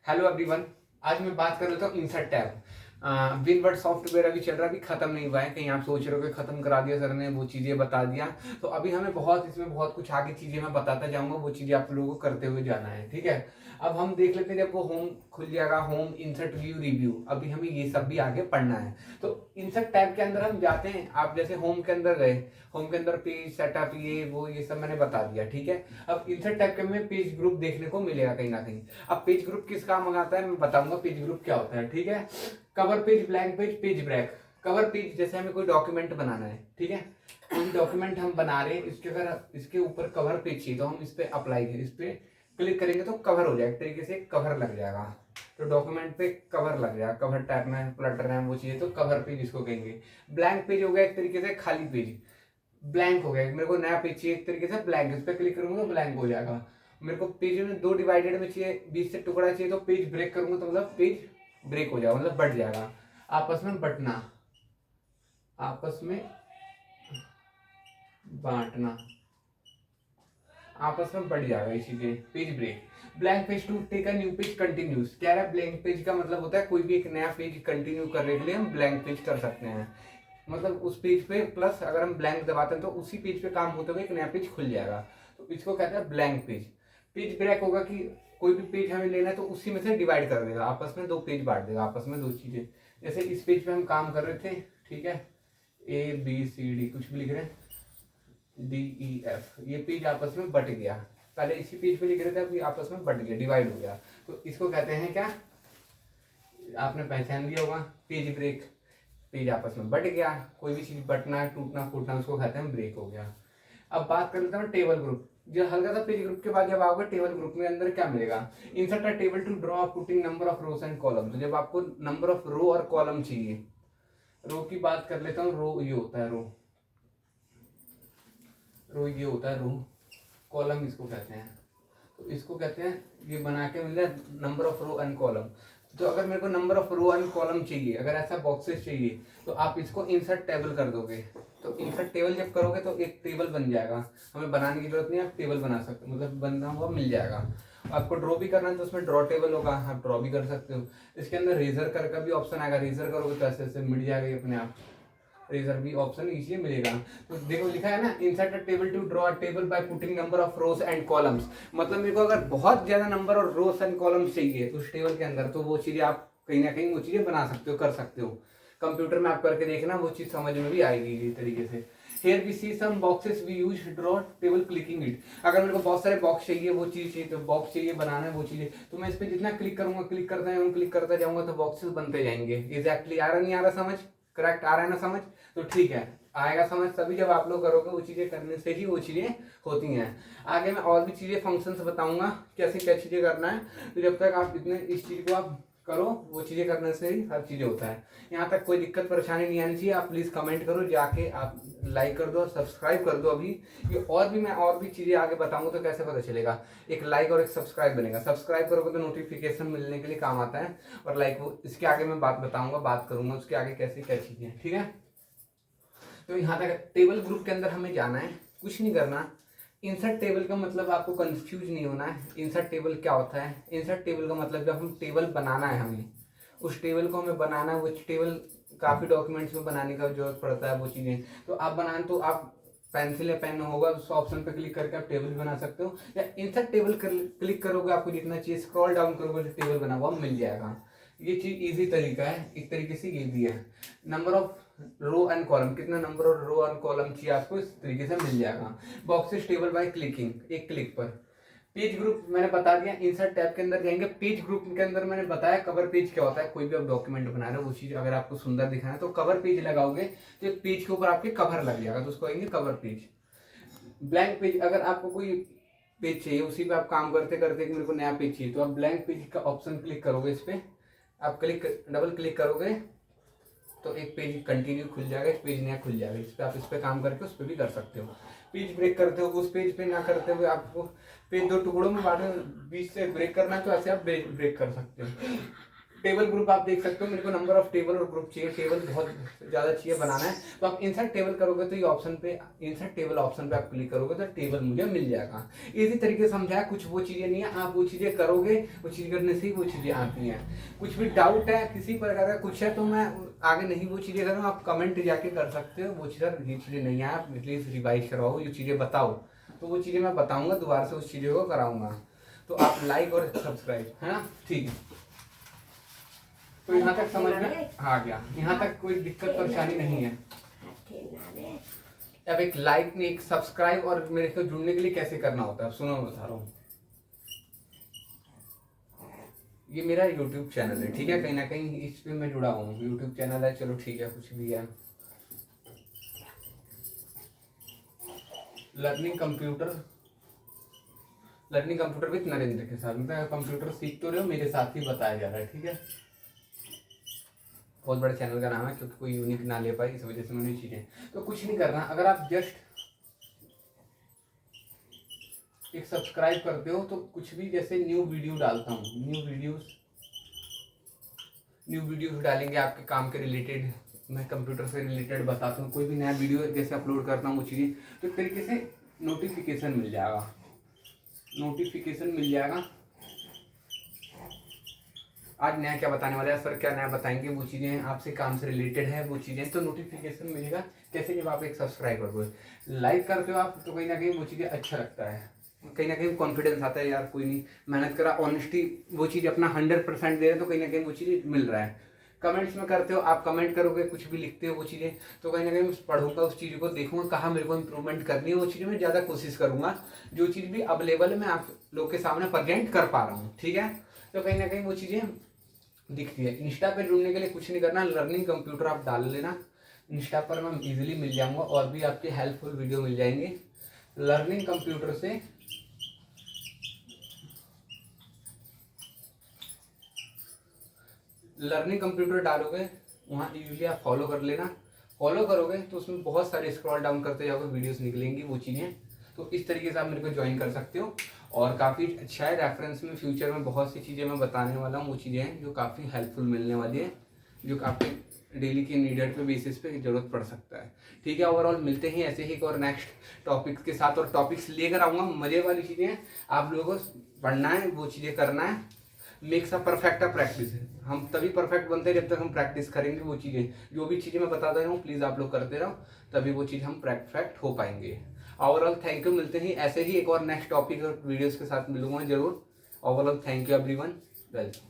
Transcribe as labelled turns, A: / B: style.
A: Hello everyone. आज मैं बात कर लेता हूँ इंसर्ट टैब। विनवर्ड सॉफ्टवेयर अभी चल रहा है, अभी खत्म नहीं हुआ है। कहीं आप सोच रहे हो कि खत्म करा दिया सर ने, वो चीजें बता दिया। तो अभी हमें इसमें बहुत कुछ आगे चीजें मैं बताता जाऊंगा, वो चीजें आप लोगों को करते हुए जाना है, ठीक है। अब हम देख लेते हैं, जब वो होम खुल जाएगा, होम इंसर्ट व्यू रिव्यू, अभी हमें ये सब भी आगे पढ़ना है। तो इंसर्ट टैब के अंदर हम जाते हैं। आप जैसे होम के अंदर गए, होम के अंदर पेज सेटअप, ये सब मैंने बता दिया, ठीक है। अब इंसर्ट टैब के में पेज ग्रुप देखने को मिलेगा कहीं ना कहीं। अब पेज ग्रुप किस काम आता है मैं बताऊंगा, पेज ग्रुप क्या होता है, ठीक है। Cover page, blank page, page break. Cover page जैसे हमें कोई डॉक्यूमेंट बनाना है, ठीक है। कोई डॉक्यूमेंट हम बना रहे हैं, इसके अगर इसके ऊपर कवर पेज चाहिए तो हम इस पे अप्लाई करें, इस पे क्लिक करेंगे तो कवर हो जाएगा, एक तरीके से कवर लग जाएगा। तो डॉक्यूमेंट पे कवर लग जाएगा, कवर टैब में फ्लटर है वो चाहिए तो कवर पेज इसको कहेंगे। ब्लैंक पेज हो गया एक तरीके से खाली पेज, ब्लैंक हो गया। मेरे को नया पेज चाहिए एक तरीके से ब्लैंक, इस पर क्लिक करूंगा तो ब्लैंक हो जाएगा। मेरे को पेज में दो डिवाइडेड में चाहिए, 20 से टुकड़ा चाहिए तो पेज ब्रेक करूंगा तो मतलब पेज ब्रेक हो जाएगा, मतलब बढ़ जाएगा। आपस में बंटना, आपस में बांटना, आपस में बढ़ जाएगा ये चीजें, page break. Blank page to take a new page continuous, कह रहा है ब्लैंक पेज का मतलब होता है कोई भी एक नया पेज कंटिन्यू करने के लिए हम ब्लैंक पेज कर सकते हैं। मतलब उस पेज पे प्लस अगर हम ब्लैंक दबाते हैं तो उसी पेज पे काम होते हुए एक नया पेज खुल जाएगा, तो इसको कहते हैं ब्लैंक पेज। पेज ब्रेक होगा कि कोई भी पेज हमें लेना है तो उसी में से डिवाइड कर देगा, आपस में दो पेज बांट देगा, आपस में दो चीजें। जैसे इस पेज पे हम काम कर रहे थे, ठीक है, ABCD कुछ भी लिख रहे हैं, DEF, ये पेज आपस में बट गया। पहले इसी पेज पे लिख रहे थे, अभी आपस में बट गया, डिवाइड हो गया, तो इसको कहते हैं क्या, आपने पहचान लिया होगा, पेज ब्रेक। पेज आपस में बट गया, कोई भी चीज बटना, टूटना फूटना, उसको कहते हैं ब्रेक हो गया। अब बात कर लेते हैं टेबल ग्रुप। जो हल्का सा पेज ग्रुप के बाद जब आओगे टेबल ग्रुप में अंदर क्या मिलेगा, insert a table to draw putting number of rows and column. तो जब आपको नंबर ऑफ रो और कॉलम चाहिए, रो की बात कर लेता हूँ, रो ये होता है, रो रो ये होता है रो, कॉलम इसको कहते हैं। तो इसको कहते हैं, ये बना के मिल रहा number of row and column. तो अगर मेरे को number of row and column चाहिए, अगर ऐसा बॉक्सेस चाहिए, तो आप इसको इंसर्ट टेबल कर दोगे। तो इंसर्ट टेबल जब करोगे तो एक टेबल बन जाएगा, हमें बनाने की जरूरत नहीं, आप टेबल बना सकते हो, मतलब बना हुआ मिल जाएगा। आपको ड्रॉ भी करना है तो उसमें ड्रॉ टेबल होगा, आप ड्रॉ भी कर सकते हो। इसके अंदर रेजर कर का भी ऑप्शन आएगा, रेजर करोगे तो ऐसे ऐसे मिट जाएगा ये अपने आप, रेजर भी ऑप्शन इजीली मिलेगा। तो देखो लिखा है ना, insert a table to draw a table by putting number of rows and columns. मतलब मेरे को अगर बहुत ज्यादा नंबर और रोज एंड कॉलम्स चाहिए उस टेबल के अंदर, तो वो चीजें आप कहीं ना कहीं वो चीजें बना सकते हो, कर सकते हो। कंप्यूटर में आप करके देखना, वो चीज समझ में भी आएगी इसी तरीके से। Here we see some boxes we use draw table clicking it। अगर मेरे को बहुत सारे बॉक्स चाहिए, वो चीज चाहिए, तो बॉक्स चाहिए बनाना है वो चीजें, तो मैं इस पे जितना क्लिक करूंगा, क्लिक करता जाऊंगा तो बॉक्सेस बनते जाएंगे। एग्जैक्टली आ रहा नहीं आ रहा समझ, करेक्ट आ रहा है ना समझ, तो ठीक है, आएगा समझ तभी जब आप लोग करोगे, वो चीजें करने से ही वो चीजें होती हैं। आगे मैं और भी चीजें फंक्शंस बताऊंगा कैसे क्या चीजें करना है। तो जब तक आप इतने इस चीज को आप करो, वो चीजें करने से ही हर चीजें होता है। यहाँ तक कोई दिक्कत परेशानी नहीं आनी चाहिए, आप प्लीज कमेंट करो, जाके आप लाइक कर दो और सब्सक्राइब कर दो अभी। ये और भी मैं और भी चीजें आगे बताऊंगा तो कैसे पता चलेगा, एक लाइक और एक सब्सक्राइब बनेगा। सब्सक्राइब करोगे तो नोटिफिकेशन मिलने के लिए काम आता है, और लाइक वो इसके आगे मैं बात बताऊंगा, बात करूंगा उसके आगे कैसे क्या चीजें, ठीक है। तो यहाँ तक टेबल ग्रुप के अंदर हमें जाना है, कुछ नहीं करना। इंसर्ट टेबल का मतलब आपको कंफ्यूज नहीं होना है। इंसर्ट टेबल क्या होता है, इंसर्ट टेबल का मतलब जब हम टेबल बनाना है, हमें उस टेबल को हमें बनाना है, वो टेबल काफ़ी डॉक्यूमेंट्स में बनाने का जरूरत पड़ता है वो चीज़ें। तो आप बनाए तो आप पेंसिल या पेन होगा, उस ऑप्शन पे क्लिक करके आप टेबल बना सकते हो, या इंसर्ट टेबल क्लिक करोगे, आपको जितना चाहिए स्क्रॉल डाउन करोगे तो टेबल बना हुआ मिल जाएगा। ये चीज इजी तरीका है, एक तरीके से ये भी है। Number of row and column, कितना नंबर और रो एंड कॉलम चाहिए आपको, इस तरीके से मिल जाएगा। बॉक्सेस टेबल बाय क्लिकिंग, एक क्लिक पर। पेज ग्रुप मैंने बता दिया, इंसर्ट टैब के अंदर जाएंगे। पेज ग्रुप के अंदर मैंने बताया कवर पेज क्या होता है, कोई भी आप डॉक्यूमेंट बना रहे हो वो चीज अगर आपको सुंदर दिखाना है तो कवर पेज लगाओगे, तो पेज के ऊपर आपके कवर लग जाएगा, तो उसको कहेंगे कवर पेज। ब्लैंक पेज, अगर आपको कोई पेज चाहिए उसी पे आप काम करते करते कि मेरे को नया पेज चाहिए, तो आप ब्लैंक पेज का ऑप्शन क्लिक करोगे, इस पे आप डबल क्लिक करोगे तो एक पेज कंटिन्यू खुल जाएगा, एक पेज नया खुल जाएगा। इस पे आप इस पे काम करके उस पर भी कर सकते हो। पेज ब्रेक करते हो, उस पेज पे ना करते हुए आपको पेज दो टुकड़ों में बांटना, बीच से ब्रेक करना है तो ऐसे आप ब्रेक कर सकते हो। टेबल ग्रुप आप देख सकते हो, मेरे को नंबर ऑफ टेबल और ग्रुप चाहिए, टेबल बहुत ज़्यादा चाहिए बनाना है। तो आप इंसर्ट टेबल करोगे तो ये ऑप्शन पे, इंसर्ट टेबल ऑप्शन पे आप क्लिक करोगे तो टेबल मुझे मिल जाएगा। इसी तरीके से समझाया, कुछ वो चीज़ें नहीं है, आप वो चीज़ें करोगे, वो चीज़ करने से ही वो चीज़ें आती हैं। कुछ भी डाउट है किसी प्रकार का कुछ है तो मैं आगे नहीं वो चीज़ें करूँ, आप कमेंट जाके कर सकते हो। वो चीज़ें नहीं है, आप प्लीज़ रिवाइज करवाओ, ये चीज़ें बताओ, तो वो चीज़ें मैं बताऊँगा, दोबारा से उस चीज़ों को कराऊँगा। तो आप लाइक और सब्सक्राइब, है ना, ठीक है। तो यहाँ तक समझ में आ गया, यहाँ तक कोई दिक्कत परेशानी नहीं है। अब एक लाइक नहीं, एक सब्सक्राइब और मेरे को जुड़ने के लिए कैसे करना होता है, अब सुनो मैं बता रहा हूँ। ये मेरा YouTube चैनल है, ठीक है, कहीं ना कहीं इस पे मैं जुड़ा हूँ, YouTube चैनल है, चलो ठीक है, कुछ भी है। लर्निंग कंप्यूटर विद नरेंद्र के साथ, मतलब कंप्यूटर सीख तो रहे हो, मेरे साथ ही बताया जा रहा है, ठीक है। बहुत बड़े चैनल का नाम है, क्योंकि कोई यूनिक ना ले पाए इस वजह से मैंने चीज़ें, तो कुछ नहीं करना। अगर आप जस्ट एक सब्सक्राइब करते हो तो कुछ भी, जैसे न्यू वीडियो डालता हूँ, न्यू वीडियोस डालेंगे आपके काम के रिलेटेड, मैं कंप्यूटर से रिलेटेड बताता हूँ, कोई भी नया वीडियो जैसे अपलोड करता हूँ वो चीज़ें, तो एक तरीके से नोटिफिकेशन मिल जाएगा। आज नया क्या बताने वाला है सर, क्या नया बताएंगे, वो चीज़ें आपसे काम से रिलेटेड है, वो चीज़ें तो नोटिफिकेशन मिलेगा। कैसे, जब आप एक सब्सक्राइबर हो, लाइक करते हो आप, तो कहीं ना कहीं वो चीज़ें अच्छा लगता है, कहीं ना कहीं कॉन्फिडेंस आता है, यार कोई नहीं मेहनत करा, ऑनेस्टी वो चीज़ अपना 100% दे रहे हैं, तो कहीं ना कहीं वो चीज़ मिल रहा है। कमेंट्स में करते हो आप, कमेंट करोगे, कुछ भी लिखते हो वो चीज़ें, तो कहीं ना कहीं पढ़ूंगा, उस चीज़ को देखूंगा, कहाँ मेरे को इंप्रूवमेंट करनी है, वो चीज़ें मैं ज़्यादा कोशिश करूंगा, जो चीज़ भी अवेलेबल है मैं आप लोग के सामने प्रेजेंट कर पा रहा हूँ, ठीक है। तो कहीं ना कहीं वो चीज़ें दिखती है। इंस्टा पे जुड़ने के लिए कुछ नहीं करना, लर्निंग कंप्यूटर आप डाल लेना, इंस्टा पर मैं इजीली मिल जाऊंगा, और भी आपके हेल्पफुल वीडियो मिल जाएंगे। लर्निंग कंप्यूटर से लर्निंग कंप्यूटर डालोगे, वहाँ यूजली आप फॉलो कर लेना, फॉलो करोगे तो उसमें बहुत सारे स्क्रॉल डाउन करते जाओगे, वीडियोस निकलेंगी वो चीज़ें, तो इस तरीके से आप मेरे को ज्वाइन कर सकते हो। और काफ़ी अच्छा है, रेफरेंस में फ्यूचर में बहुत सी चीज़ें मैं बताने वाला हूँ, वो चीज़ें हैं जो काफ़ी हेल्पफुल मिलने वाली है, जो आपके डेली की नीडेड पे बेसिस पे ज़रूरत पड़ सकता है, ठीक है। ओवरऑल मिलते हैं ऐसे ही एक और नेक्स्ट टॉपिक्स के साथ, और टॉपिक्स लेकर आऊँगा, मज़े वाली चीज़ें आप लोगों को पढ़ना है, वो चीज़ें करना है। Makes a perfect a practice है, हम तभी परफेक्ट बनते हैं जब तक हम प्रैक्टिस करेंगे, वो चीज़ें जो भी चीज़ें मैं बता रहा हूँ प्लीज़ आप लोग करते रहो, तभी वो चीज़ हम परफेक्ट हो पाएंगे। ओवरऑल थैंक यू, मिलते हैं ऐसे ही एक और नेक्स्ट टॉपिक और वीडियोस के साथ मिलूंगा जरूर। Overall thank you everyone, welcome.